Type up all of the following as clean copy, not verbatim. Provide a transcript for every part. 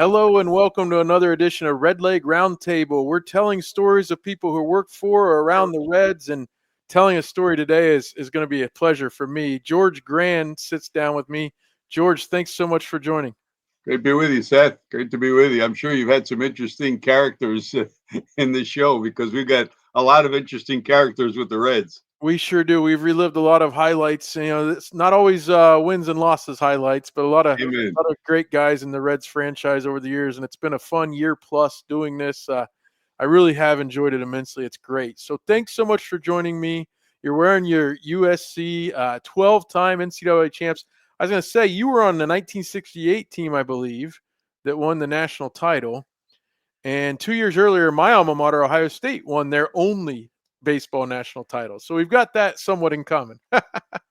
Hello and welcome to another edition of Redleg Roundtable. We're telling stories of people who work for or around the Reds, and telling a story today is going to be a pleasure for me. George Grande sits down with me. George, thanks so much for joining. Great to be with you, Seth. Great to be with you. I'm sure you've had some interesting characters in this show because we've got a lot of interesting characters with the Reds. We sure do. We've relived a lot of highlights. You know, it's not always wins and losses highlights, but a lot of great guys in the Reds franchise over the years, and it's been a fun year plus doing this. I really have enjoyed it immensely. It's great. So thanks so much for joining me. You're wearing your USC 12-time NCAA champs. I was going to say you were on the 1968 team, I believe, that won the national title. And 2 years earlier, my alma mater, Ohio State, won their only baseball national title. So we've got that somewhat in common.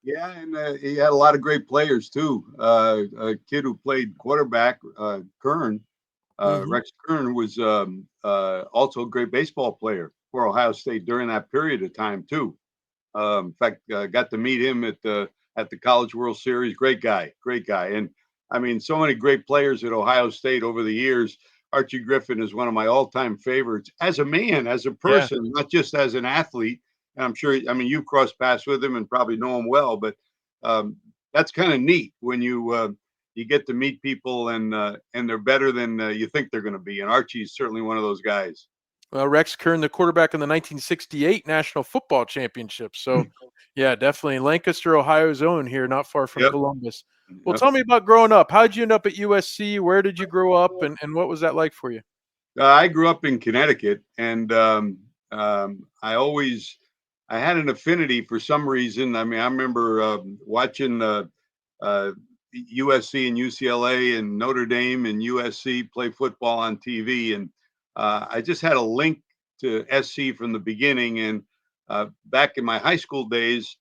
Yeah, and he had a lot of great players too. A kid who played quarterback, Kern, Rex Kern, was also a great baseball player for Ohio State during that period of time too. In fact, got to meet him at the College World Series. Great guy. And I mean, so many great players at Ohio State over the years. Archie Griffin is one of my all-time favorites as a man, as a person, not just as an athlete. And I'm sure, I mean, you've crossed paths with him and probably know him well, but that's kind of neat when you get to meet people and they're better than you think they're going to be. And Archie's certainly one of those guys. Well, Rex Kern, the quarterback in the 1968 National Football Championship. So, yeah, definitely Lancaster, Ohio's own here, not far from Columbus. Well, tell me about growing up. How did you end up at USC? Where did you grow up, and what was that like for you? I grew up in Connecticut, and I had an affinity for some reason. I mean, I remember watching USC and UCLA and Notre Dame and USC play football on TV, and I just had a link to SC from the beginning. And back in my high school days,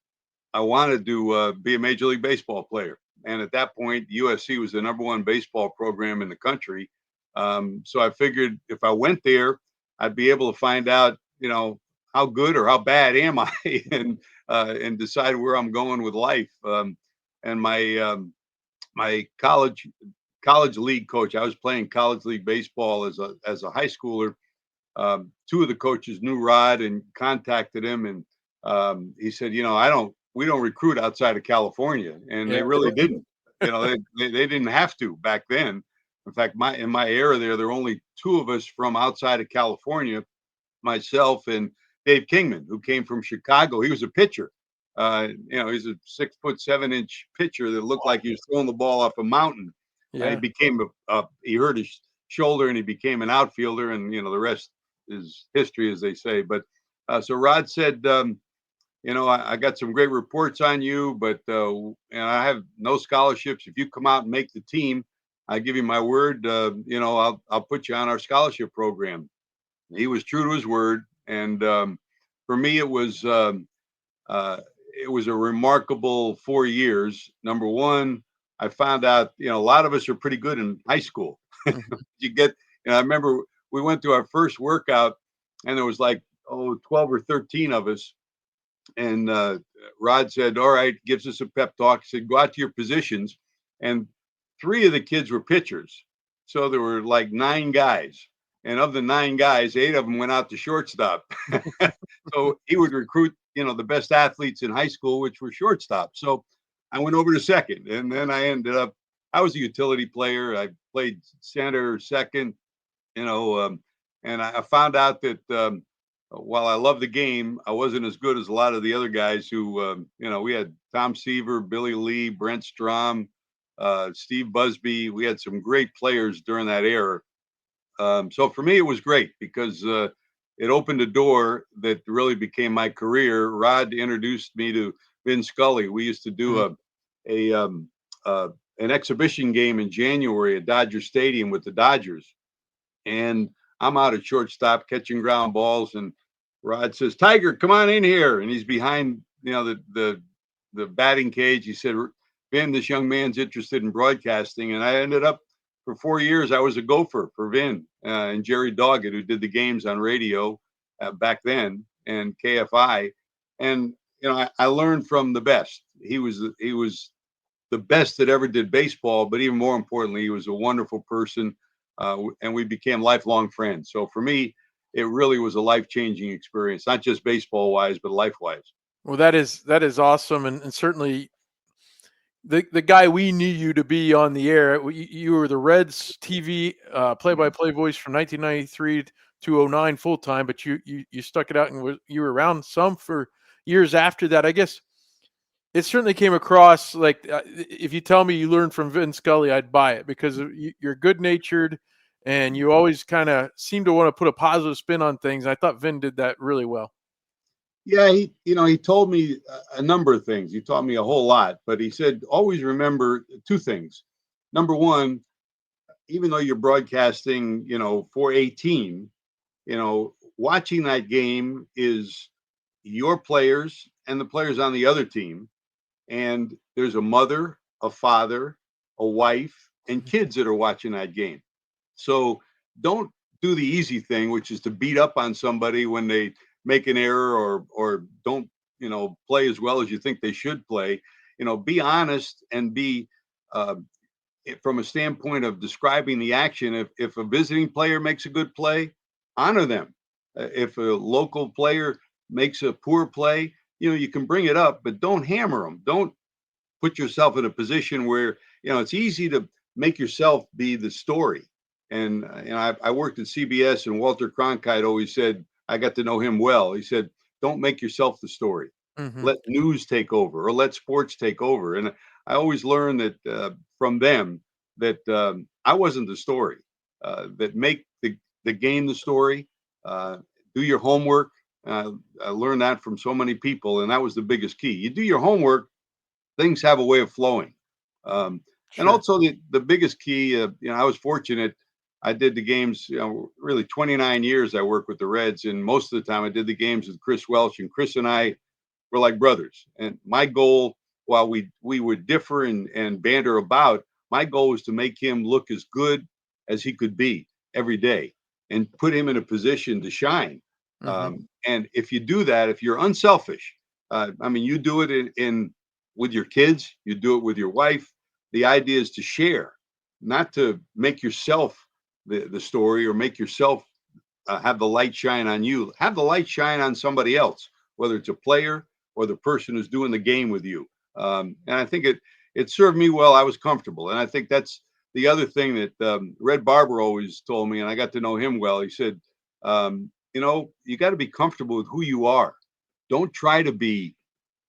I wanted to be a Major League Baseball player. And at that point, USC was the #1 baseball program in the country. So I figured if I went there, I'd be able to find out, you know, how good or how bad am I, and decide where I'm going with life. And my college league coach, I was playing college league baseball as a high schooler. Two of the coaches knew Rod and contacted him, and he said, you know, we don't recruit outside of California, and they really didn't. You know, they didn't have to back then. In fact, in my era there were only two of us from outside of California, myself and Dave Kingman, who came from Chicago. He was a pitcher. You know, he's a 6'7" pitcher that looked like he was throwing the ball off a mountain. He became he hurt his shoulder and he became an outfielder, and you know the rest is history, as they say. But so Rod said, you know, I got some great reports on you, but and I have no scholarships. If you come out and make the team, I give you my word. You know, I'll put you on our scholarship program. He was true to his word, and for me, it was a remarkable 4 years. Number one, I found out, you know, a lot of us are pretty good in high school. You get, you know, I remember we went to our first workout, and there was like 12 or 13 of us. And Rod said, all right, gives us a pep talk. He said, go out to your positions. And 3 of the kids were pitchers. So there were like 9 guys. And of the 9 guys, 8 of them went out to shortstop. So he would recruit, you know, the best athletes in high school, which were shortstop. So I went over to second. And then I was a utility player. I played center, second, you know, and I found out that while I love the game, I wasn't as good as a lot of the other guys who, you know, we had Tom Seaver, Billy Lee, Brent Strom, Steve Busby. We had some great players during that era. So for me, it was great because it opened a door that really became my career. Rod introduced me to Vin Scully. We used to do an exhibition game in January at Dodger Stadium with the Dodgers. And I'm out at shortstop catching ground balls, and Rod says, Tiger, come on in here. And he's behind, you know, the batting cage. He said, Vin, this young man's interested in broadcasting. And I ended up, for 4 years, I was a gopher for Vin and Jerry Doggett, who did the games on radio back then, and KFI. And, you know, I learned from the best. He was the best that ever did baseball, but even more importantly, he was a wonderful person. and we became lifelong friends. So for me, it really was a life-changing experience, not just baseball-wise, but life-wise. Well, that is awesome, and certainly the guy we knew you to be on the air. You were the Reds TV play-by-play voice from 1993 to 09 full time, but you stuck it out and you were around some for years after that. I guess it certainly came across like if you tell me you learned from Vin Scully, I'd buy it because you're good-natured and you always kind of seem to want to put a positive spin on things. I thought Vin did that really well. Yeah, he told me a number of things. He taught me a whole lot, but he said always remember two things. Number one, even though you're broadcasting, 418, watching that game is your players and the players on the other team. And there's a mother, a father, a wife, and kids that are watching that game. So don't do the easy thing, which is to beat up on somebody when they make an error or don't, play as well as you think they should play. Be honest and be uh, from a standpoint of describing the action. If a visiting player makes a good play, honor them. If a local player makes a poor play, you can bring it up, but don't hammer them. Don't put yourself in a position where it's easy to make yourself be the story. And I worked at CBS, and Walter Cronkite always said, I got to know him well. He said, don't make yourself the story. Mm-hmm. Let news take over or let sports take over. And I always learned that from them that I wasn't the story. That make the game the story. Do your homework. I learned that from so many people, and that was the biggest key. You do your homework, things have a way of flowing. And also the biggest key, I was fortunate. I did the games, really 29 years I worked with the Reds, and most of the time I did the games with Chris Welch, and Chris and I were like brothers. And my goal, while we would differ and banter about, my goal was to make him look as good as he could be every day and put him in a position to shine. And if you do that, if you're unselfish, you do it in with your kids, you do it with your wife. The idea is to share, not to make yourself the story or make yourself have the light shine on you. Have the light shine on somebody else, whether it's a player or the person who's doing the game with you. And I think it served me well. I was comfortable, and I think that's the other thing that Red Barber always told me, and I got to know him well. He said, you got to be comfortable with who you are. Don't try to be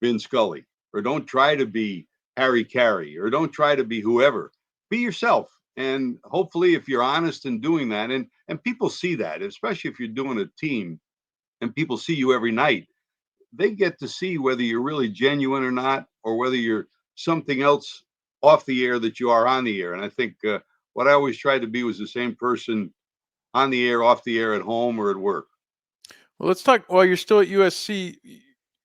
Vin Scully, or don't try to be Harry Carey, or don't try to be whoever. Be yourself. And hopefully if you're honest in doing that, and people see that, especially if you're doing a team and people see you every night, they get to see whether you're really genuine or not, or whether you're something else off the air that you are on the air. And I think what I always tried to be was the same person on the air, off the air, at home or at work. Well, let's talk while you're still at USC.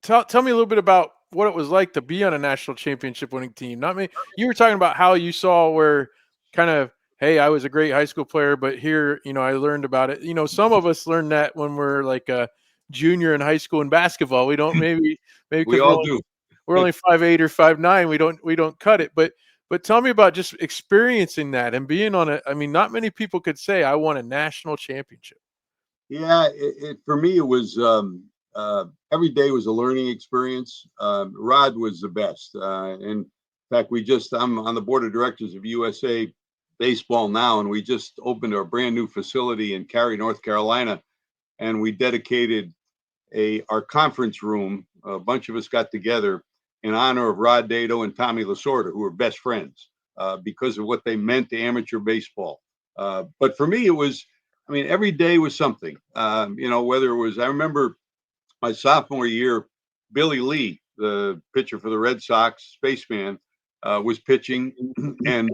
Tell me a little bit about what it was like to be on a national championship winning team. Not me. You were talking about how you saw where kind of, hey, I was a great high school player, but here, I learned about it. Some of us learn that when we're like a junior in high school in basketball. We don't maybe we all do. We're only 5'8" or 5'9". We don't cut it. But tell me about just experiencing that and being on it. I mean, not many people could say I won a national championship. Yeah, for me, it was every day was a learning experience. Rod was the best. In fact, I'm on the board of directors of USA Baseball now, and we just opened our brand new facility in Cary, North Carolina, and we dedicated our conference room. A bunch of us got together in honor of Rod Dedeaux and Tommy Lasorda, who were best friends because of what they meant to amateur baseball. But for me, it was, every day was something. Whether it was, I remember my sophomore year, Billy Lee, the pitcher for the Red Sox, spaceman, was pitching, and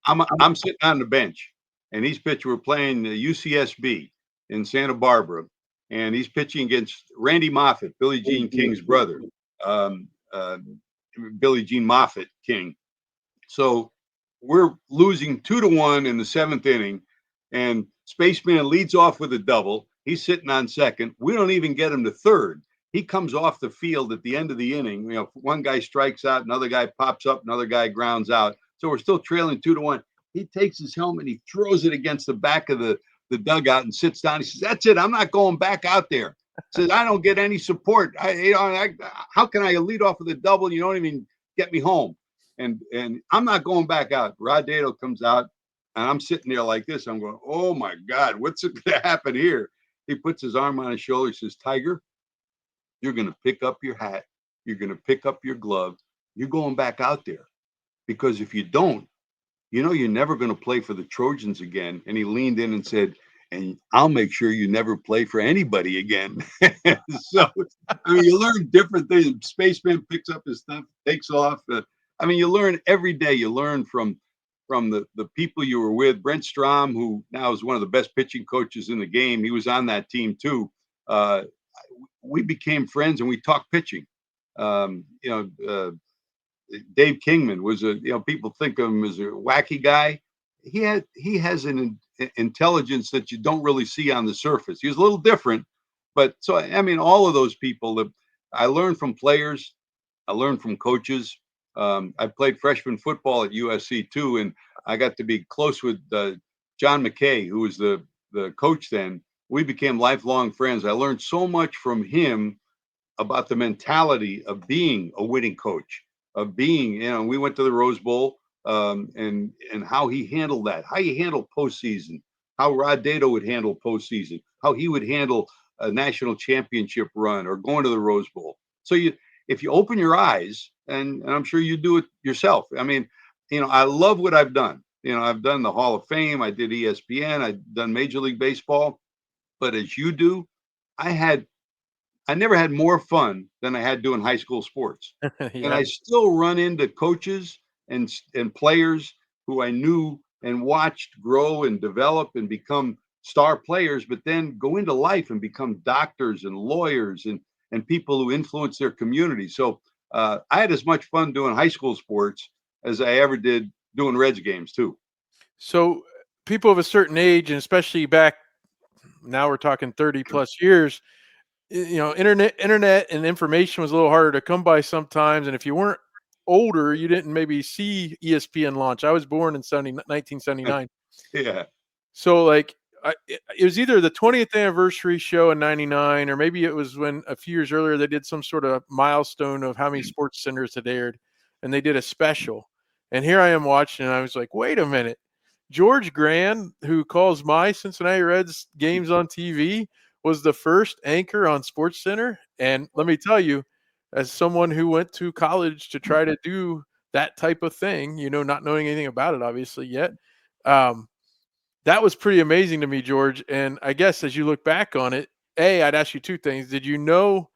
I'm sitting on the bench, and he's pitching. We're playing UCSB in Santa Barbara, and he's pitching against Randy Moffett, Billie Jean King's brother, Billie Jean Moffett King. So we're losing 2-1 in the seventh inning, and Spaceman leads off with a double. He's sitting on second. We don't even get him to third. He comes off the field at the end of the inning. One guy strikes out, another guy pops up, another guy grounds out. So we're still trailing 2-1. He takes his helmet, he throws it against the back of the dugout and sits down. He says, "That's it. I'm not going back out there." He says, "I don't get any support. How can I lead off with a double? You don't even get me home, and I'm not going back out." Rod Dado comes out, and I'm sitting there like this. I'm going, "Oh my God, what's going to happen here?" He puts his arm on his shoulder. He says, "Tiger, you're going to pick up your hat. You're going to pick up your glove. You're going back out there, because if you don't, you're never going to play for the Trojans again." And he leaned in and said, "And I'll make sure you never play for anybody again." So, I mean, you learn different things. Spaceman picks up his stuff, takes off. I mean, you learn every day. You learn from the people you were with. Brent Strom, who now is one of the best pitching coaches in the game, he was on that team too. We became friends and we talked pitching. Dave Kingman was people think of him as a wacky guy. He has an intelligence that you don't really see on the surface. He was a little different, but so I mean, all of those people that I learned from players, I learned from coaches. I played freshman football at USC too, and I got to be close with John McKay, who was the coach then. We became lifelong friends. I learned so much from him about the mentality of being a winning coach, of being, we went to the Rose Bowl, and how he handled that, how he handled postseason, how Rod Dado would handle postseason, how he would handle a national championship run or going to the Rose Bowl. So if you open your eyes, and I'm sure you do it yourself. I mean, I love what I've done. I've done the Hall of Fame. I did ESPN. I've done Major League Baseball. But as you do, I never had more fun than I had doing high school sports. And I still run into coaches and players who I knew and watched grow and develop and become star players, but then go into life and become doctors and lawyers and people who influence their community. So I had as much fun doing high school sports as I ever did doing Reds games too. So people of a certain age, and especially back now, we're talking 30 plus years, internet and information was a little harder to come by sometimes. And if you weren't older, you didn't maybe see ESPN launch. I was born in 1979. Yeah. So like it was either the 20th anniversary show in 99, or maybe it was when a few years earlier they did some sort of milestone of how many sports centers had aired, and they did a special. And here I am watching, and I was like, wait a minute. George Grande, who calls my Cincinnati Reds games on TV, was the first anchor on SportsCenter. And let me tell you, as someone who went to college to try to do that type of thing, not knowing anything about it obviously yet, that was pretty amazing to me, George. And I guess as you look back on it, I'd ask you two things. Did you know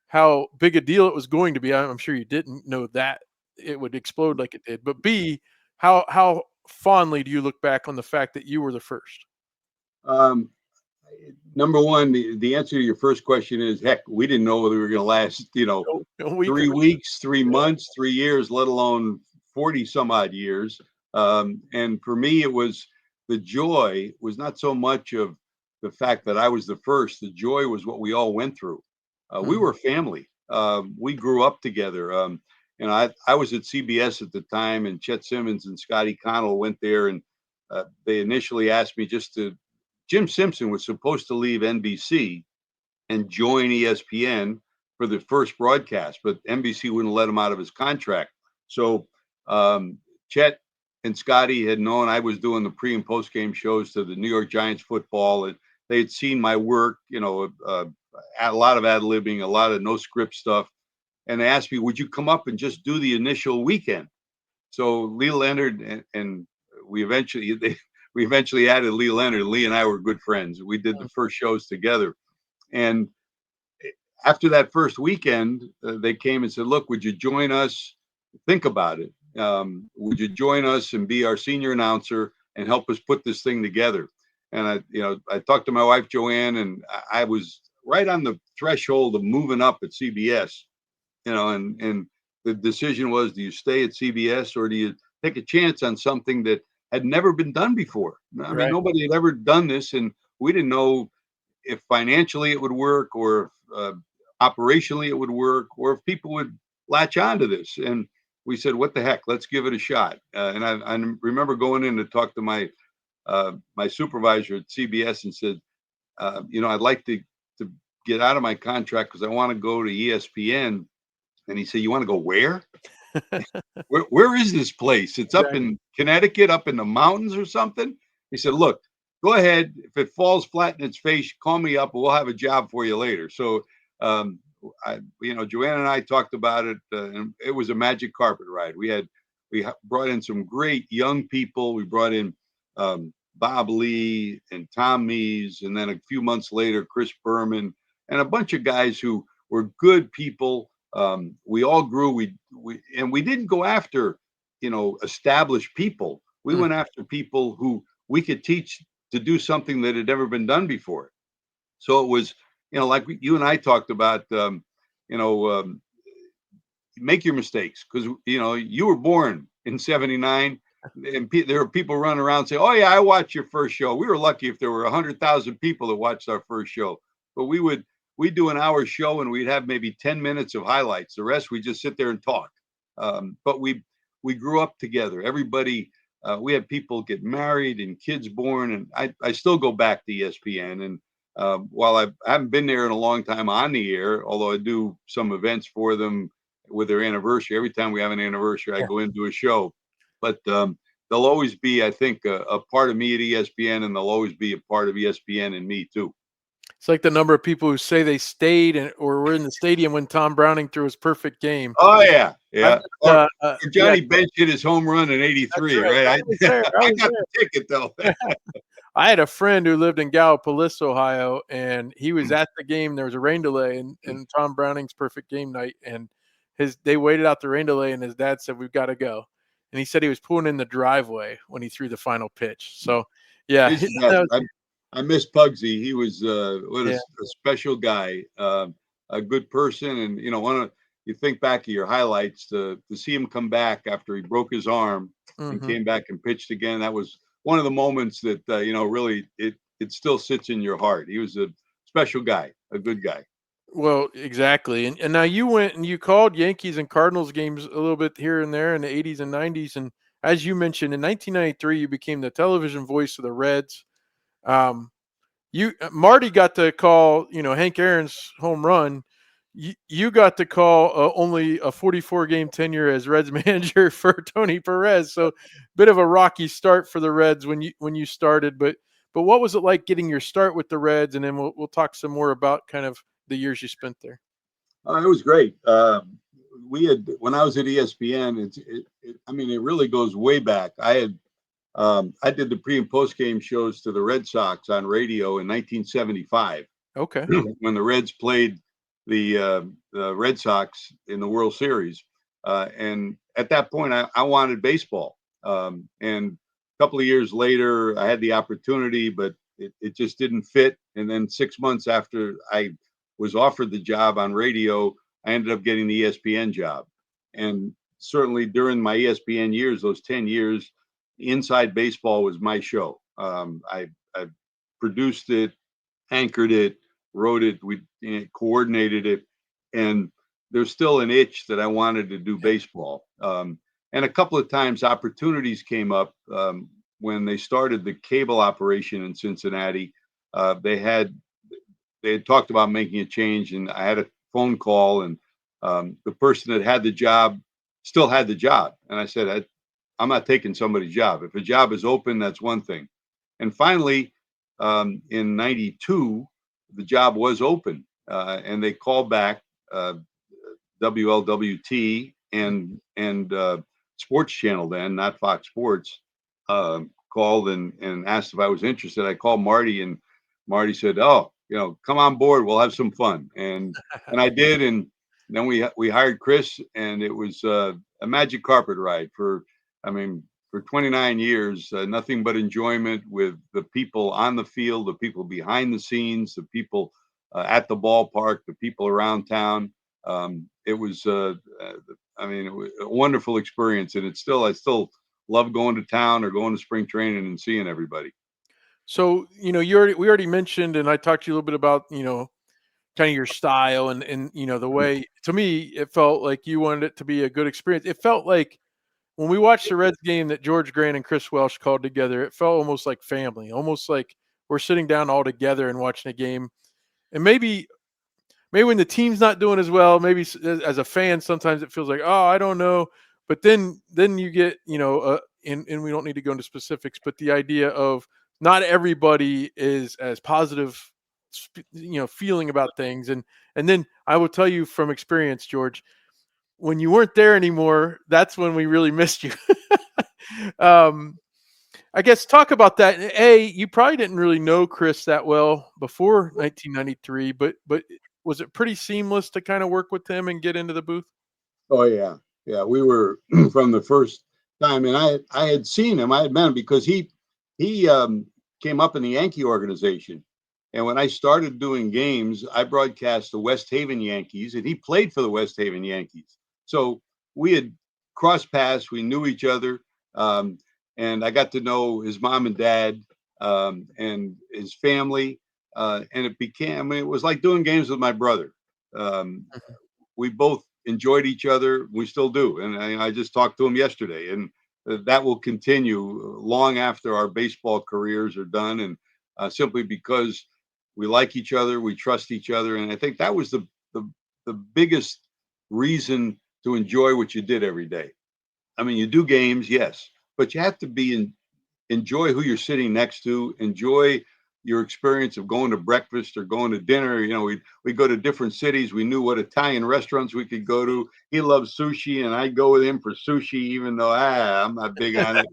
how big a deal it was going to be? I'm sure you didn't know that it would explode like it did. But B, how fondly do you look back on the fact that you were the first? Number one, the answer to your first question is, heck, we didn't know whether we were going to last, 3 weeks, 3 months, 3 years, let alone 40 some odd years. And for me, the joy was not so much of the fact that I was the first. The joy was what we all went through. We were family. We grew up together. I was at CBS at the time, and Chet Simmons and Scotty Connell went there, and they initially asked me Jim Simpson was supposed to leave NBC and join ESPN for the first broadcast, but NBC wouldn't let him out of his contract. So Chet and Scotty had known I was doing the pre and post game shows to the New York Giants football, and they had seen my work, a lot of ad-libbing, a lot of no script stuff. And they asked me, would you come up and just do the initial weekend? So Lee Leonard and we eventually added Lee Leonard. Lee and I were good friends. We did the first shows together. And after that first weekend, they came and said, look, would you join us? Think about it. Would you join us and be our senior announcer and help us put this thing together? And I talked to my wife, Joanne, and I was right on the threshold of moving up at CBS, and the decision was, do you stay at CBS or do you take a chance on something that had never been done before? I mean, nobody had ever done this, and we didn't know if financially it would work, or if operationally it would work, or if people would latch onto this. And we said, what the heck, let's give it a shot. And I remember going in to talk to my supervisor at CBS and said, I'd like to get out of my contract because I want to go to ESPN. And he said, you want to go where? Where is this place? It's up in Connecticut, up in the mountains or something. He said, look, go ahead. If it falls flat in its face, call me up and we'll have a job for you later. So, Joanne and I talked about it, and it was a magic carpet ride. We brought in some great young people. We brought in Bob Lee and Tom Mees, and then a few months later, Chris Berman, and a bunch of guys who were good people. We all grew. We didn't go after, established people. We went after people who we could teach to do something that had never been done before. So it was, like you and I talked about, make your mistakes, because you were born in '79, and there were people running around saying, "Oh yeah, I watched your first show." We were lucky if there were 100,000 people that watched our first show, but we'd do an hour show and we'd have maybe 10 minutes of highlights. The rest we just sit there and talk. But we grew up together. Everybody, we had people get married and kids born, and I still go back to ESPN. And while I haven't been there in a long time on the air, although I do some events for them with their anniversary. Every time we have an anniversary, I go into a show. But they'll always be, I think, a part of me at ESPN, and they'll always be a part of ESPN and me too. It's like the number of people who say they stayed or were in the stadium when Tom Browning threw his perfect game. Oh yeah, yeah. Or Johnny Bench hit his home run in '83, right? I got the ticket though. I had a friend who lived in Gallipolis, Ohio, and he was at the game. There was a rain delay, and Tom Browning's perfect game night, and they waited out the rain delay, and his dad said, "We've got to go." And he said he was pulling in the driveway when he threw the final pitch. So, yeah. I miss Pugsy. He was a special guy, a good person, and you think back of your highlights to see him come back after he broke his arm and came back and pitched again. That was one of the moments that really it still sits in your heart. He was a special guy, a good guy. Well, exactly. And now you went and you called Yankees and Cardinals games a little bit here and there in the 80s and 90s. And as you mentioned, in 1993, you became the television voice of the Reds. Marty got to call, Hank Aaron's home run. You got to call only a 44 game tenure as Reds manager for Tony Perez. So bit of a rocky start for the Reds when you started, but what was it like getting your start with the Reds? And then we'll talk some more about kind of the years you spent there. It was great. When I was at ESPN, it really goes way back. I did the pre and post game shows to the Red Sox on radio in 1975. Okay. When the Reds played the Red Sox in the World Series, and at that point, I wanted baseball. And a couple of years later, I had the opportunity, but it just didn't fit. And then 6 months after I was offered the job on radio, I ended up getting the ESPN job. And certainly during my ESPN years, those 10 years, Inside Baseball was my show. I produced it, anchored it, wrote it, we coordinated it, and there's still an itch that I wanted to do baseball. And a couple of times opportunities came up when they started the cable operation in Cincinnati. They had talked about making a change, and I had a phone call, and the person that had the job still had the job, and I said, I'm not taking somebody's job. If a job is open, that's one thing. And finally, in '92, the job was open, and they called back WLWT and Sports Channel, then not Fox Sports, called and asked if I was interested. I called Marty, and Marty said, "Oh, come on board. We'll have some fun." And I did, and then we hired Chris, and it was a magic carpet ride for 29 years, nothing but enjoyment with the people on the field, the people behind the scenes, the people at the ballpark, the people around town. It was a wonderful experience, and I still love going to town or going to spring training and seeing everybody. So, we already mentioned, and I talked to you a little bit about, kind of your style and the way, to me, it felt like you wanted it to be a good experience. It felt like when we watched the Reds game that George Grande and Chris Welsh called together, it felt almost like family, almost like we're sitting down all together and watching a game. And maybe when the team's not doing as well, maybe as a fan, sometimes it feels like, oh, I don't know. But then you get, and we don't need to go into specifics, but the idea of not everybody is as positive, feeling about things. And then I will tell you from experience, George, when you weren't there anymore, that's when we really missed you. um, I guess talk about that. You probably didn't really know Chris that well before 1993, but was it pretty seamless to kind of work with him and get into the booth? Oh yeah, yeah. We were from the first time, and I had seen him. I had met him because he came up in the Yankee organization, and when I started doing games, I broadcast the West Haven Yankees, and he played for the West Haven Yankees. So we had crossed paths. We knew each other, um, and I got to know his mom and dad and his family, and it became. I mean, it was like doing games with my brother. Um, Mhm. we both enjoyed each other. We still do. And I just talked to him yesterday, and that will continue long after our baseball careers are done. And simply because we like each other, we trust each other. And I think that was the biggest reason to enjoy what you did every day. I mean, you do games, yes, but you have to enjoy who you're sitting next to, enjoy your experience of going to breakfast or going to dinner. We go to different cities. We knew what Italian restaurants we could go to. He loves sushi, and I go with him for sushi, even though I'm not big on it.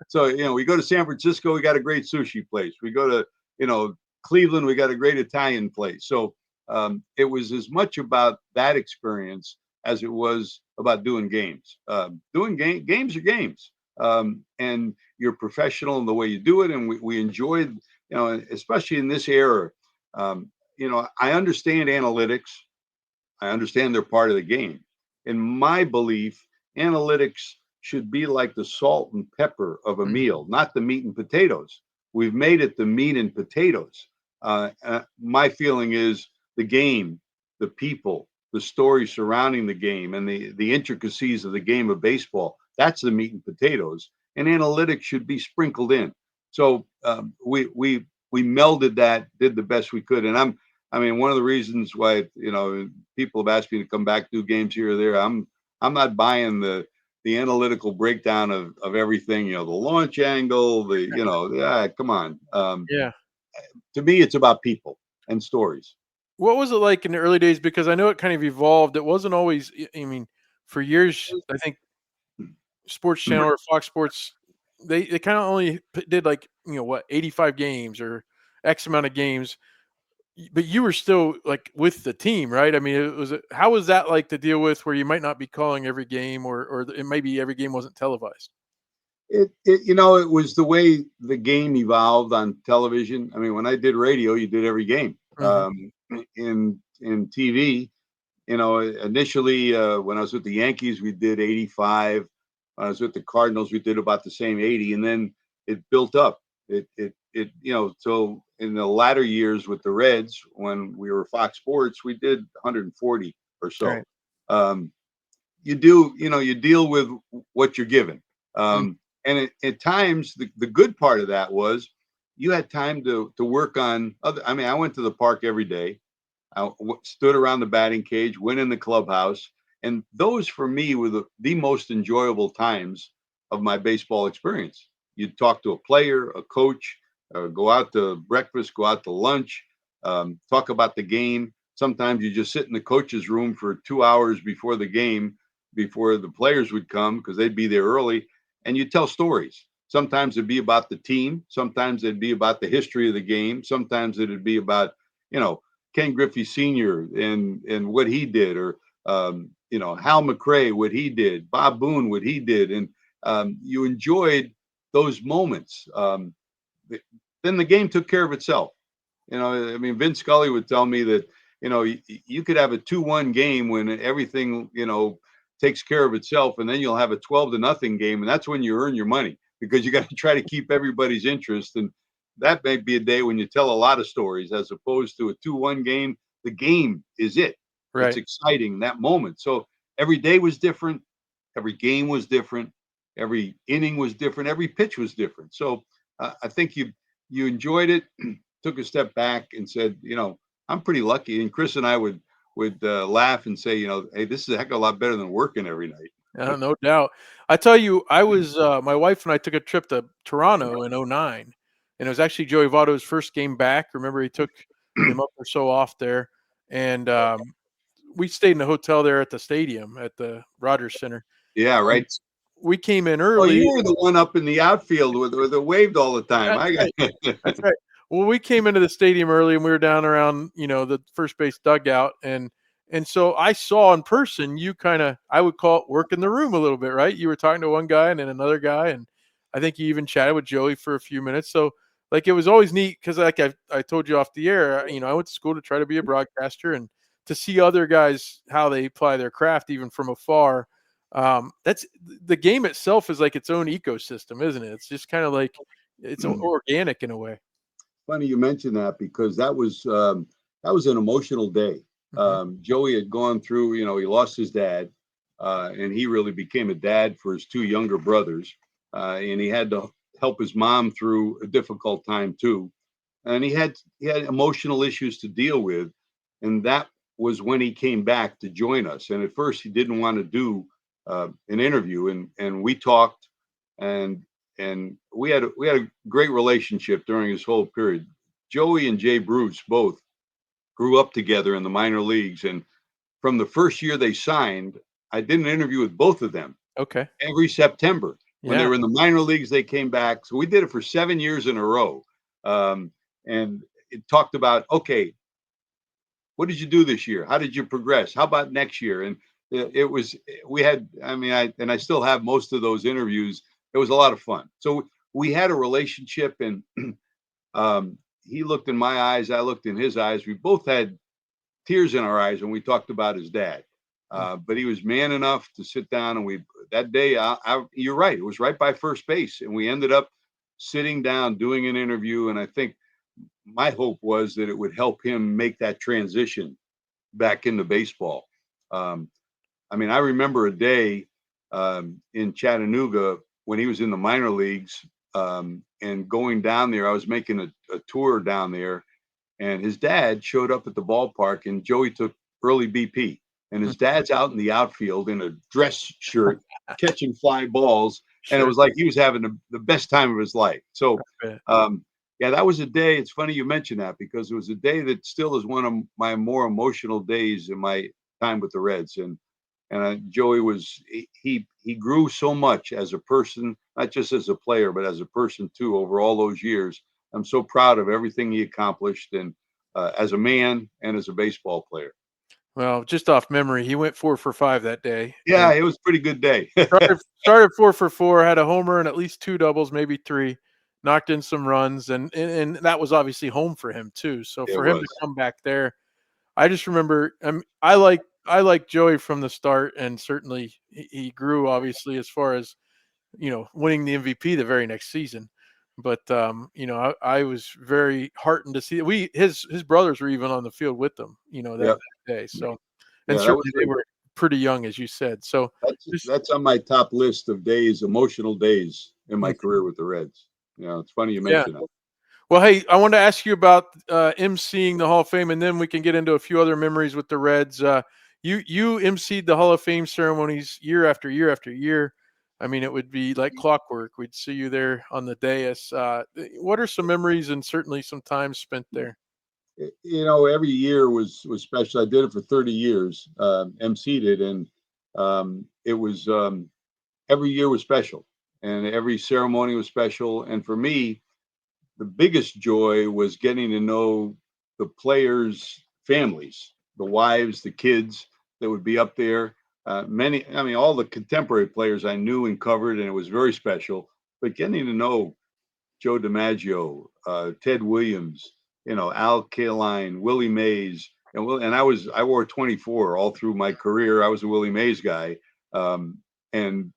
So we go to San Francisco, we got a great sushi place. We go to Cleveland, we got a great Italian place. So it was as much about that experience as it was about doing games. Games are games, and you're professional in the way you do it, and we enjoyed, especially in this era. I understand analytics. I understand they're part of the game. In my belief, analytics should be like the salt and pepper of a Mhm. meal, not the meat and potatoes. We've made it the meat and potatoes. My feeling is the game, the people, the story surrounding the game, and the intricacies of the game of baseball. That's the meat and potatoes, and analytics should be sprinkled in. So we melded that, did the best we could, and I mean, one of the reasons why people have asked me to come back do games here or there. I'm not buying the analytical breakdown of everything. The launch angle. Come on. Yeah. To me, it's about people and stories. What was it like in the early days? Because I know it kind of evolved. It wasn't always. I mean, for years, I think Sports Channel or Fox Sports, they kind of only did like 85 games or X amount of games. But you were still like with the team, right? I mean, how was that like to deal with, where you might not be calling every game, or it maybe every game wasn't televised? It was the way the game evolved on television. I mean, when I did radio, you did every game. Hmm. In TV, initially when I was with the Yankees, we did 85. When I was with the Cardinals, we did about the same 80, and then it built up. So in the latter years with the Reds, when we were Fox Sports, we did 140 or so. Right. Um, you deal with what you're given. Mm. And at times, the good part of that was you had time to work on other. I mean, I went to the park every day. Stood around the batting cage, went in the clubhouse, and those for me were the most enjoyable times of my baseball experience. You'd talk to a player, a coach, go out to breakfast, go out to lunch, talk about the game. Sometimes you just sit in the coach's room for 2 hours before the game, before the players would come because they'd be there early, and you tell stories. Sometimes it'd be about the team. Sometimes it'd be about the history of the game. Sometimes it'd be about, you know, Ken Griffey Sr. and what he did, or Hal McRae, what he did, Bob Boone, what he did, and you enjoyed those moments. Then the game took care of itself. I mean, Vince Scully would tell me that you could have a 2-1 game when everything takes care of itself, and then you'll have a 12-0 game, and that's when you earn your money because you got to try to keep everybody's interest. And that may be a day when you tell a lot of stories, as opposed to a 2-1 game. the game is it. Right. It's exciting, that moment. So every day was different. Every game was different. Every inning was different. Every pitch was different. So I think you enjoyed it, took a step back and said, I'm pretty lucky. And Chris and I would laugh and say, hey, this is a heck of a lot better than working every night. No doubt. I tell you, I was my wife and I took a trip to Toronto in '09, and it was actually Joey Votto's first game back. Remember, he took him up or so off there, and we stayed in a hotel there at the stadium at the Rogers Center. Yeah, And right. we came in Oh, early. you were the one up in the outfield with the waved all the time. That's right. That's right. Well, we came into the stadium early, and we were down around the first base dugout, and so I saw in person you kind of, I would call it working the room a little bit, right? You were talking to one guy and then another guy, and I think you even chatted with Joey for a few minutes. So like it was always neat because like I told you off the air, I went to school to try to be a broadcaster and to see other guys how they apply their craft even from afar. That's the game itself is like its own ecosystem, isn't it? It's just kind of like it's organic in a way. Funny you mentioned that because that was an emotional day. Joey had gone through, he lost his dad, and he really became a dad for his two younger brothers, and he had to help his mom through a difficult time too, and he had emotional issues to deal with, and that was when he came back to join us. And at first, he didn't want to do an interview, and we talked, and we had a great relationship during his whole period. Joey and Jay Bruce both grew up together in the minor leagues, and from the first year they signed, I did an interview with both of them. Okay. Every September when they Yeah. were in the minor leagues, they came back. So we did it for 7 years in a row, and it talked about, okay, what did you do this year? How did you progress? How about next year? And it was, we had, I still have most of those interviews. It was a lot of fun. So we had a relationship, and he looked in my eyes, I looked in his eyes. We both had tears in our eyes when we talked about his dad. But he was man enough to sit down, and that day, you're right, it was right by first base, and we ended up sitting down doing an interview. And I think my hope was that it would help him make that transition back into baseball. I remember a day in Chattanooga when he was in the minor leagues, and going down there. I was making a tour down there, and his dad showed up at the ballpark, and Joey took early BP, and his dad's out in the outfield in a dress shirt catching fly balls. And it was like he was having the best time of his life. So, yeah, that was a day. It's funny you mentioned that because it was a day that still is one of my more emotional days in my time with the Reds. And Joey he grew so much as a person, not just as a player, but as a person too, over all those years. I'm so proud of everything he accomplished, and as a man and as a baseball player. Well, just off memory, he went 4 for 5 that day. Yeah, it was a pretty good day. started 4 for 4, had a homer and at least 2 doubles, maybe 3, knocked in some runs, and that was obviously home for him too. So for him to come back there, I just remember I like Joey from the start, and certainly he grew obviously as far as winning the MVP the very next season. But I was very heartened to see his brothers were even on the field with them, that day. So, and certainly they were pretty young, as you said. So that's on my top list of days, emotional days in my career with the Reds. It's funny you mentioned that. Well, hey, I wanted to ask you about emceeing the Hall of Fame, and then we can get into a few other memories with the Reds. You emceed the Hall of Fame ceremonies year after year after year. I mean, it would be like clockwork. We'd see you there on the dais. What are some memories and certainly some time spent there? Every year was special. I did it for 30 years, emceed it, and it was every year was special, and every ceremony was special. And for me, the biggest joy was getting to know the players' families, the wives, the kids that would be up there. All the contemporary players I knew and covered, and it was very special. But getting to know Joe DiMaggio, Ted Williams, Al Kaline, Willie Mays, and I wore 24 all through my career. I was a Willie Mays guy, and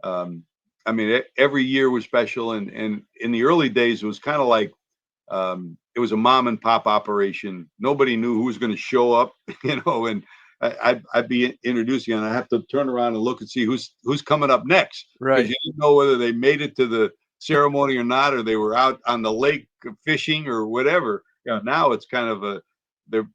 every year was special. And in the early days, it was kind of like It was a mom and pop operation. Nobody knew who was going to show up, and I'd be introducing, and I have to turn around and look and see who's coming up next, because you didn't know whether they made it to the ceremony or not, or they were out on the lake fishing or whatever. Now it's kind of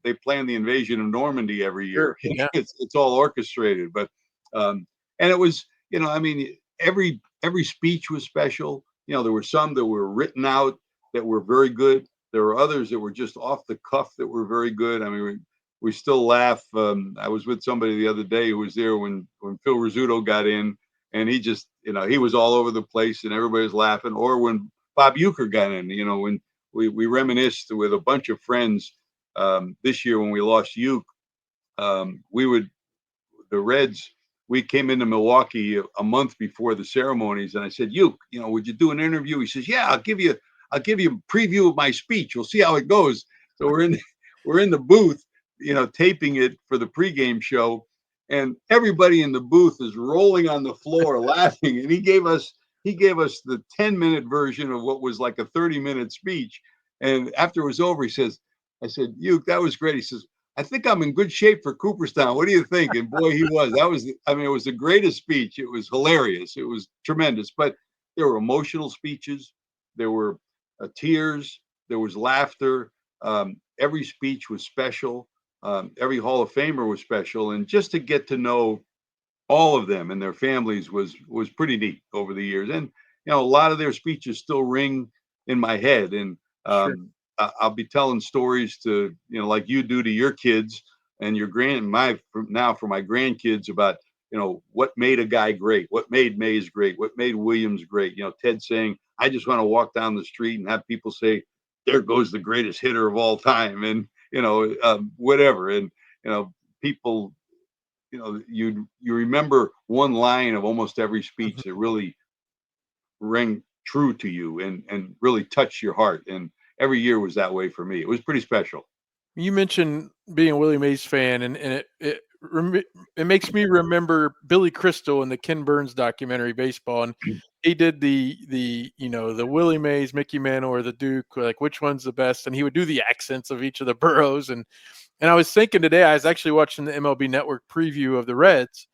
they plan the invasion of Normandy every year. Sure. Yeah. It's all orchestrated, but and it was, I mean, every speech was special. There were some that were written out that were very good. There were others that were just off the cuff that were very good. I mean, we still laugh. I was with somebody the other day who was there when Phil Rizzuto got in, and he just, he was all over the place and everybody was laughing. Or when Bob Uecker got in, when we reminisced with a bunch of friends this year when we lost Uecker. The Reds, we came into Milwaukee a month before the ceremonies, and I said, Uecker, would you do an interview? He says, yeah, I'll give you a preview of my speech. We'll see how it goes. So we're in the booth, taping it for the pregame show, and everybody in the booth is rolling on the floor laughing. And he gave us the 10-minute version of what was like a 30-minute speech. And after it was over, I said, Uecker, that was great. He says, I think I'm in good shape for Cooperstown. What do you think? And boy, he was. It was the greatest speech. It was hilarious. It was tremendous. But there were emotional speeches. There were tears. There was laughter. Every speech was special. Every Hall of Famer was special. And just to get to know all of them and their families was pretty neat over the years. And, a lot of their speeches still ring in my head. And Sure. I'll be telling stories to, like you do to your kids and your for my grandkids about, what made a guy great, what made Mays great, what made Williams great. Ted saying, I just want to walk down the street and have people say, there goes the greatest hitter of all time. And, whatever. And, people, you remember one line of almost every speech that really rang true to you and really touched your heart. And every year was that way for me. It was pretty special. You mentioned being a Willie Mays fan, and it makes me remember Billy Crystal in the Ken Burns documentary Baseball, and he did the Willie Mays, Mickey Mantle, or the Duke, like which one's the best, and he would do the accents of each of the boroughs. And I was thinking today, I was actually watching the MLB Network preview of the Reds,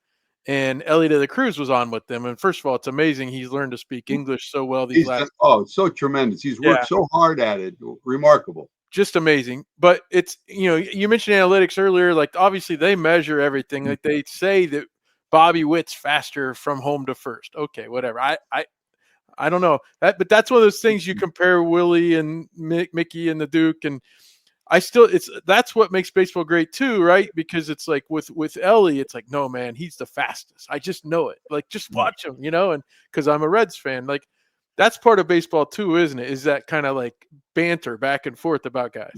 and Ellie de la Cruz was on with them. And first of all, it's amazing he's learned to speak English so well these last. So tremendous. He's worked so hard at it. Remarkable. Just amazing. But it's, you mentioned analytics earlier, like obviously they measure everything. Like they say that Bobby Witt's faster from home to first. Okay, whatever. I don't know that, but that's one of those things you compare Willie and Mickey and the Duke, and that's what makes baseball great too, right? Because it's like with Ellie, it's like, no man, he's the fastest. I just know it. Like just watch him, and because I'm a Reds fan, like that's part of baseball too, isn't it? Is that kind of like banter back and forth about guys?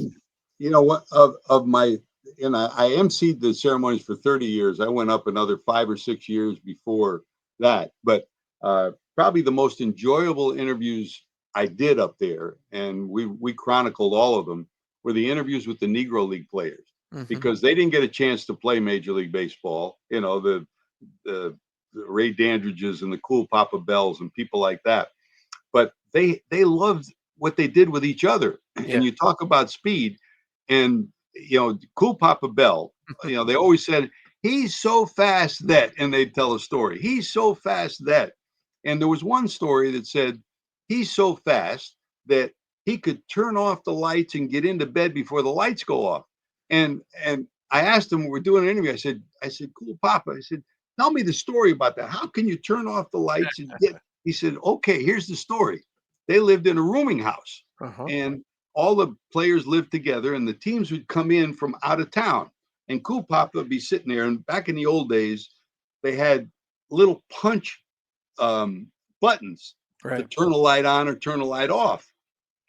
What of my, I emceed the ceremonies for 30 years. I went up another 5 or 6 years before that, but probably the most enjoyable interviews I did up there, and we chronicled all of them, were the interviews with the Negro League players, because they didn't get a chance to play Major League Baseball. The Ray Dandridges and the Cool Papa Bells and people like that. But they loved what they did with each other. Yeah. And you talk about speed, and Cool Papa Bell, they always said, he's so fast that, and they'd tell a story. He's so fast that, and there was one story that said he's so fast that he could turn off the lights and get into bed before the lights go off. And I asked him, we're doing an interview. I said, Cool Papa, I said, tell me the story about that. How can you turn off the lights and get? He said, okay, here's the story. They lived in a rooming house, and all the players lived together, and the teams would come in from out of town, and Cool Papa would be sitting there. And back in the old days, they had little punch buttons to turn a light on or turn a light off.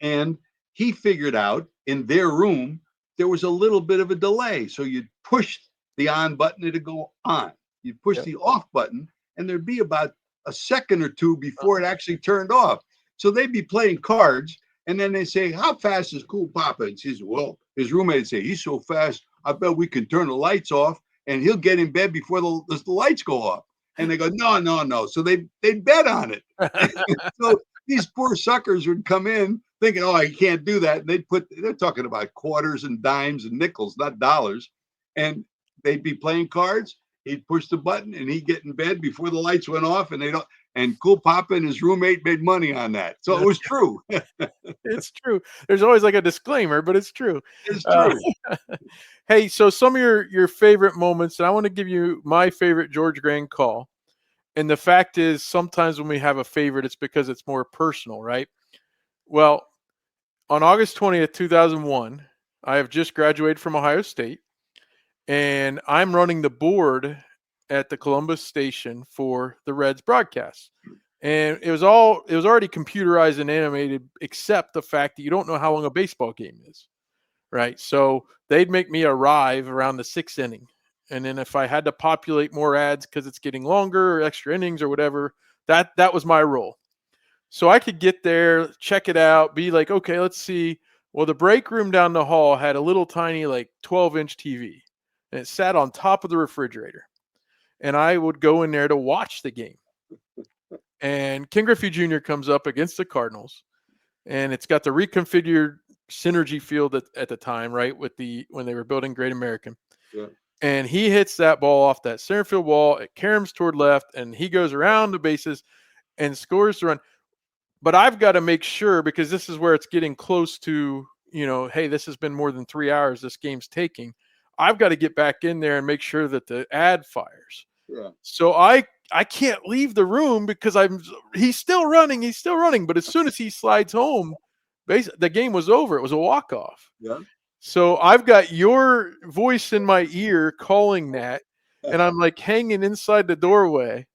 And he figured out in their room, there was a little bit of a delay. So you'd push the on button, it'd go on. You'd push the off button, and there'd be about a second or two before it actually turned off. So they'd be playing cards, and then they say, how fast is Cool Papa? And he says, well, his roommate would say, he's so fast, I bet we can turn the lights off, and he'll get in bed before the lights go off. And they go, no. So they'd bet on it. So these poor suckers would come in thinking, oh, I can't do that. And they're talking about quarters and dimes and nickels, not dollars. And they'd be playing cards. He'd push the button and he'd get in bed before the lights went off. And Cool Papa and his roommate made money on that. So it was true. It's true. There's always like a disclaimer, but it's true. It's true. Hey, so some of your favorite moments, and I want to give you my favorite George Grande call. And the fact is, sometimes when we have a favorite, it's because it's more personal, right? Well, on August 20th, 2001, I have just graduated from Ohio State, and I'm running the board at the Columbus station for the Reds broadcast. And it was already computerized and animated, except the fact that you don't know how long a baseball game is, right? So they'd make me arrive around the 6th inning. And then if I had to populate more ads because it's getting longer or extra innings or whatever, that was my role. So I could get there, check it out, be like, okay, let's see. Well, the break room down the hall had a little tiny, like 12-inch TV, and it sat on top of the refrigerator. And I would go in there to watch the game. And Ken Griffey Jr. comes up against the Cardinals, and it's got the reconfigured Synergy field at the time, right, when they were building Great American. Yeah. And he hits that ball off that center field wall. It caroms toward left, and he goes around the bases and scores the run. But I've got to make sure, because this is where it's getting close to, hey, this has been more than 3 hours this game's taking. I've got to get back in there and make sure that the ad fires. Yeah. So I can't leave the room because he's still running. But as soon as he slides home, the game was over. It was a walk-off. Yeah. So I've got your voice in my ear calling that, and I'm like hanging inside the doorway.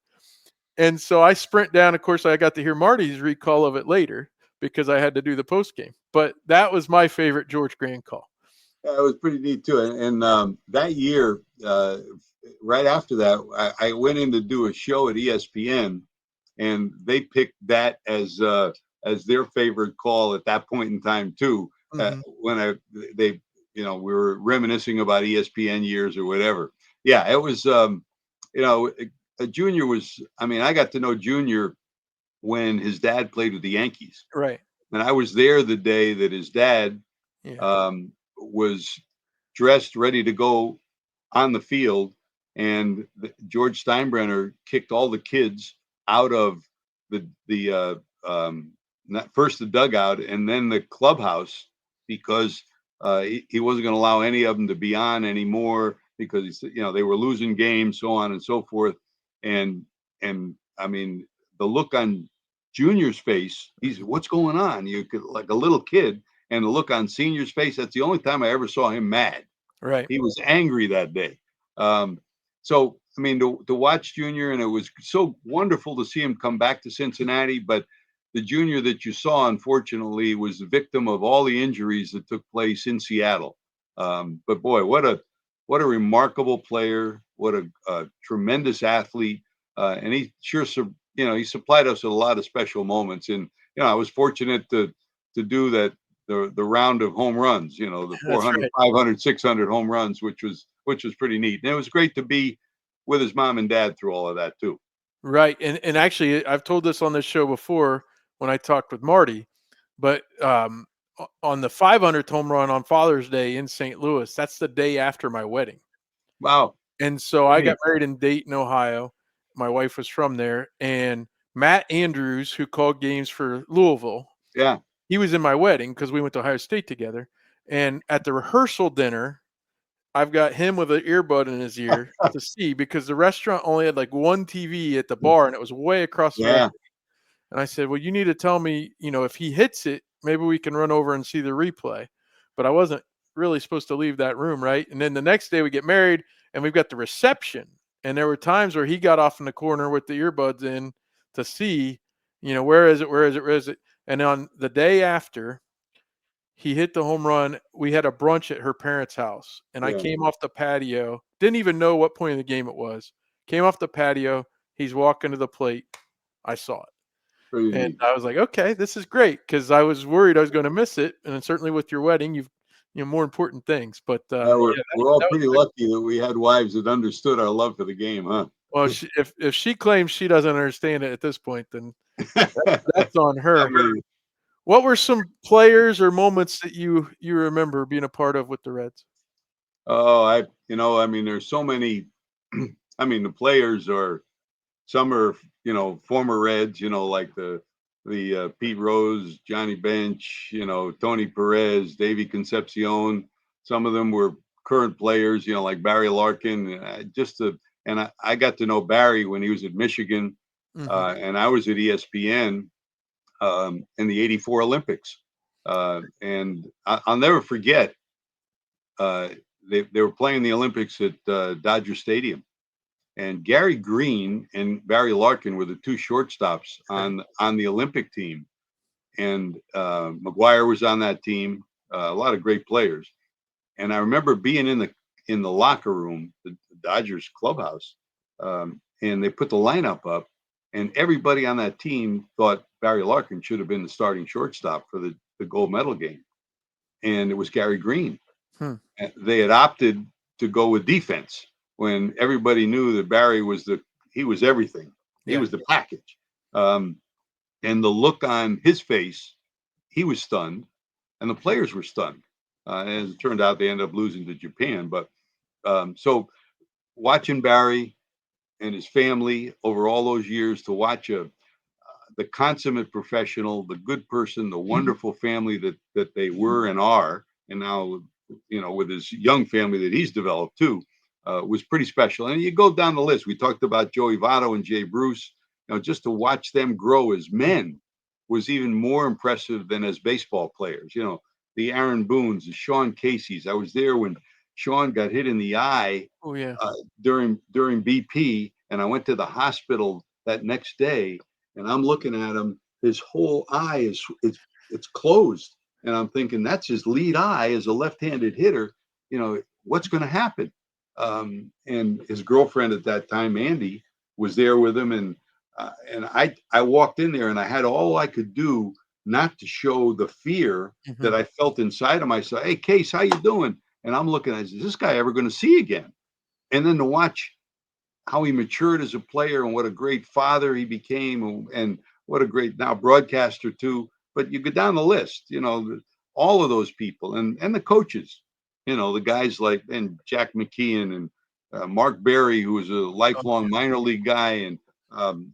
And so I sprint down. Of course, I got to hear Marty's recall of it later because I had to do the post game. But that was my favorite George Grande call. Yeah, it was pretty neat too. And that year, right after that, I went in to do a show at ESPN, and they picked that as their favorite call at that point in time too. Mm-hmm. When we were reminiscing about ESPN years or whatever. Yeah, it was. Junior was. I mean, I got to know Junior when his dad played with the Yankees. Right. And I was there the day that his dad was dressed, ready to go on the field, and George Steinbrenner kicked all the kids out of first the dugout and then the clubhouse because he wasn't going to allow any of them to be on anymore because they were losing games, so on and so forth. And I mean, the look on Junior's face, he's, what's going on? You could, like a little kid, and the look on Senior's face, that's the only time I ever saw him mad. Right. He was angry that day. So, I mean, to watch Junior, and it was so wonderful to see him come back to Cincinnati, but the Junior that you saw, unfortunately, was the victim of all the injuries that took place in Seattle. But boy, what a remarkable player, what a tremendous athlete. And he sure, he supplied us with a lot of special moments. And, I was fortunate to do that, the round of home runs, the 400, right. 500, 600 home runs, which was pretty neat. And it was great to be with his mom and dad through all of that too. Right. And actually, I've told this on this show before when I talked with Marty, but on the 500th home run on Father's Day in St. Louis, that's the day after my wedding. Wow. And so I got married in Dayton, Ohio. My wife was from there. And Matt Andrews, who called games for Louisville, he was in my wedding because we went to Ohio State together. And at the rehearsal dinner, I've got him with an earbud in his ear to see, because the restaurant only had like one TV at the bar, and it was way across the way. And I said, well, you need to tell me, if he hits it, maybe we can run over and see the replay. But I wasn't really supposed to leave that room, right? And then the next day we get married, and we've got the reception. And there were times where he got off in the corner with the earbuds in to see, where is it? And on the day after he hit the home run, we had a brunch at her parents' house. And I came off the patio, didn't even know what point of the game it was. Came off the patio, he's walking to the plate. I saw it. And I was like, okay, this is great, because I was worried I was going to miss it. And certainly with your wedding, you've more important things. But we're all pretty lucky that we had wives that understood our love for the game, huh? Well, if she claims she doesn't understand it at this point, then that's on her. What were some players or moments that you remember being a part of with the Reds? Oh, I mean, there's so many. I mean, the players are some are, former Reds, like the Pete Rose, Johnny Bench, Tony Perez, Davey Concepcion. Some of them were current players, like Barry Larkin. And I got to know Barry when he was at Michigan, and I was at ESPN in the '84 Olympics. And I'll never forget. They were playing the Olympics at Dodger Stadium, and Gary Green and Barry Larkin were the two shortstops on the Olympic team, and McGuire was on that team. A lot of great players, and I remember being in the locker room, the Dodgers clubhouse, and they put the lineup up, and everybody on that team thought Barry Larkin should have been the starting shortstop for the gold medal game, and it was Gary Green. They had opted to go with defense when everybody knew that Barry was he was everything. He was the package. And the look on his face, he was stunned, and the players were stunned. As it turned out, they ended up losing to Japan. But so watching Barry and his family over all those years, to watch the consummate professional, the good person, the wonderful family that they were and are, and now, with his young family that he's developed too, was pretty special. And you go down the list. We talked about Joey Votto and Jay Bruce. Just to watch them grow as men was even more impressive than as baseball players. The Aaron Boones, the Sean Caseys. I was there when Sean got hit in the eye during BP, and I went to the hospital that next day, and I'm looking at him. His whole eye it's closed, and I'm thinking that's his lead eye as a left-handed hitter. What's going to happen? And his girlfriend at that time, Andy, was there with him, and I walked in there, and I had all I could do not to show the fear that I felt inside of myself. Hey, Case, how you doing? And I'm looking at, is this guy ever going to see again? And then to watch how he matured as a player and what a great father he became, and what a great now broadcaster too. But you go down the list, all of those people and the coaches, the guys like and Jack McKeon and Mark Berry, who was a lifelong minor league guy, and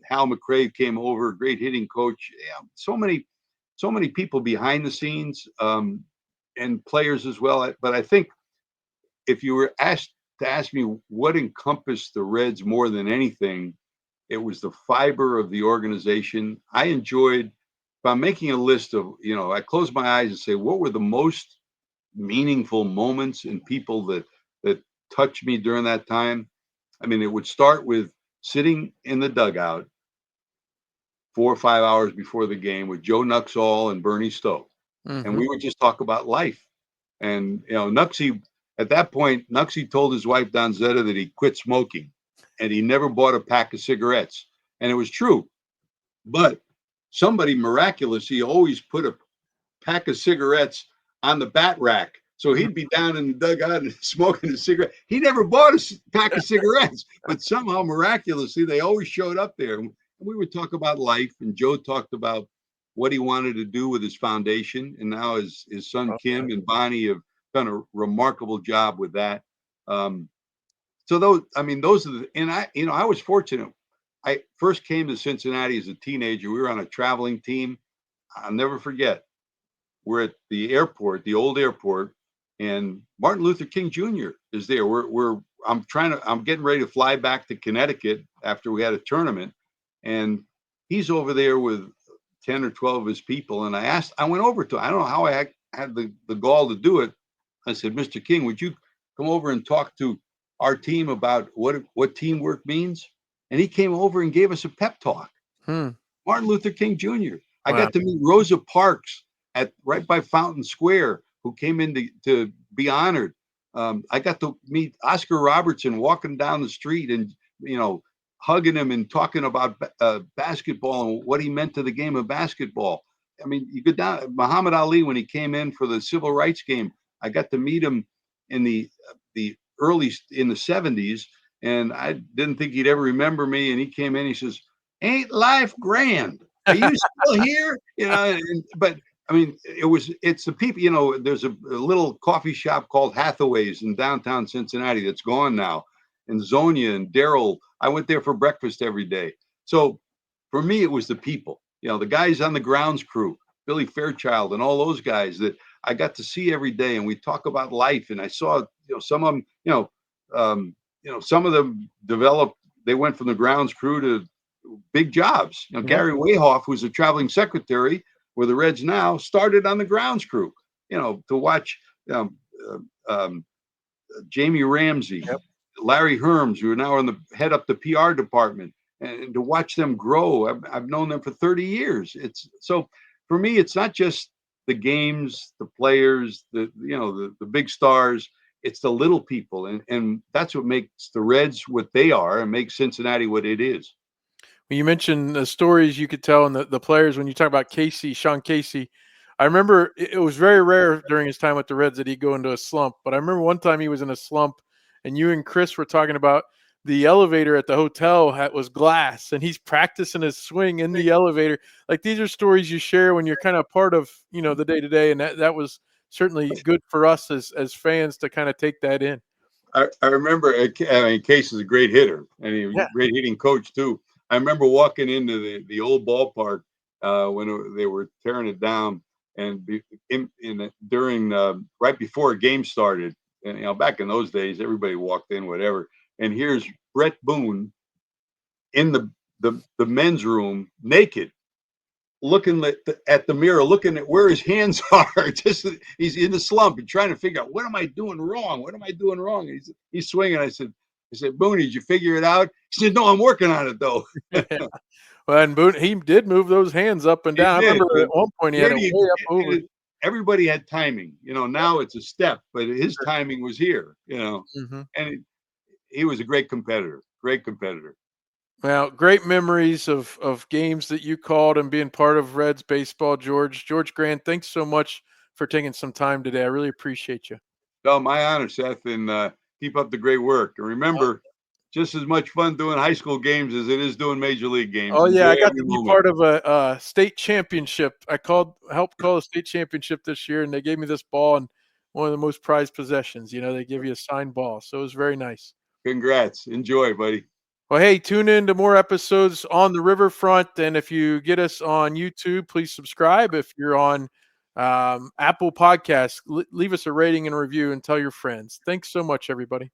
Hal McRae came over, great hitting coach. Yeah, so many people behind the scenes, and players as well. But I think if you were asked to ask me what encompassed the Reds more than anything, it was the fiber of the organization. I enjoyed, if I'm making a list of, I close my eyes and say, what were the most meaningful moments and people that touched me during that time? I mean, it would start with sitting in the dugout 4 or 5 hours before the game with Joe Nuxall and Bernie Stowe. And we would just talk about life. And, Nuxie, at that point, Nuxie told his wife, Donzetta, that he quit smoking and he never bought a pack of cigarettes. And it was true. But somebody miraculously always put a pack of cigarettes on the bat rack. So he'd be down in the dugout and smoking a cigarette. He never bought a pack of cigarettes, but somehow miraculously they always showed up there. And we would talk about life, and Joe talked about what he wanted to do with his foundation. And now his son Kim and Bonnie have done a remarkable job with that. So those are the, and I was fortunate. I first came to Cincinnati as a teenager. We were on a traveling team. I'll never forget. We're at the airport, the old airport, and Martin Luther King Jr. is there. I'm getting ready to fly back to Connecticut after we had a tournament, and he's over there with 10 or 12 of his people. And I went over to, I don't know how I had the gall to do it. I said, Mr. King, would you come over and talk to our team about what teamwork means? And he came over and gave us a pep talk. Martin Luther King Jr. I got to meet Rosa Parks right by Fountain Square, who came in to be honored. I got to meet Oscar Robertson walking down the street and, hugging him and talking about basketball and what he meant to the game of basketball. I mean, you go down, Muhammad Ali, when he came in for the civil rights game, I got to meet him in the early in the 70s, and I didn't think he'd ever remember me. And he came in, he says, "Ain't life grand? Are you still here?" But I mean, it's the people, there's a little coffee shop called Hathaway's in downtown Cincinnati that's gone now. And Zonia and Daryl, I went there for breakfast every day. So for me, it was the people, the guys on the grounds crew, Billy Fairchild and all those guys that I got to see every day. And we talk about life. And I saw, some of them, some of them developed, they went from the grounds crew to big jobs. Gary Wayhoff, who's a traveling secretary, where the Reds now, started on the grounds crew, to watch Jamie Ramsey, Larry Herms, who are now on the head up the PR department, and to watch them grow. I've known them for 30 years. It's so for me, it's not just the games, the players, the big stars. It's the little people, and that's what makes the Reds what they are, and makes Cincinnati what it is. You mentioned the stories you could tell and the players when you talk about Sean Casey. I remember it was very rare during his time with the Reds that he'd go into a slump. But I remember one time he was in a slump, and you and Chris were talking about the elevator at the hotel was glass, and he's practicing his swing in the elevator. Like, these are stories you share when you're kind of part of, the day-to-day, and that was certainly good for us as fans to kind of take that in. I remember, Case is a great hitter, and he's a great hitting coach too. I remember walking into the old ballpark when they were tearing it down, and during right before a game started, and back in those days, everybody walked in, whatever. And here's Brett Boone in the men's room, naked, looking at the mirror, looking at where his hands are. Just he's in the slump and trying to figure out, what am I doing wrong? What am I doing wrong? He's swinging. I said, Boone, did you figure it out? He said, no, I'm working on it though. Well, and Boone, he did move those hands up and down. I remember at one point he had it way up over. Everybody had timing. Now it's a step, but his timing was here. And he was a great competitor. Great competitor. Well, great memories of games that you called and being part of Reds baseball, George. George Grande, thanks so much for taking some time today. I really appreciate you. No, my honor, Seth, and keep up the great work. And remember, just as much fun doing high school games as it is doing major league games. Oh, yeah, I got to be part of a state championship. I helped call a state championship this year, and they gave me this ball and one of the most prized possessions. They give you a signed ball, so it was very nice. Congrats. Enjoy, buddy. Well, hey, tune in to more episodes on the Riverfront. And if you get us on YouTube, please subscribe. If you're on Apple Podcasts, leave us a rating and review and tell your friends. Thanks so much, everybody.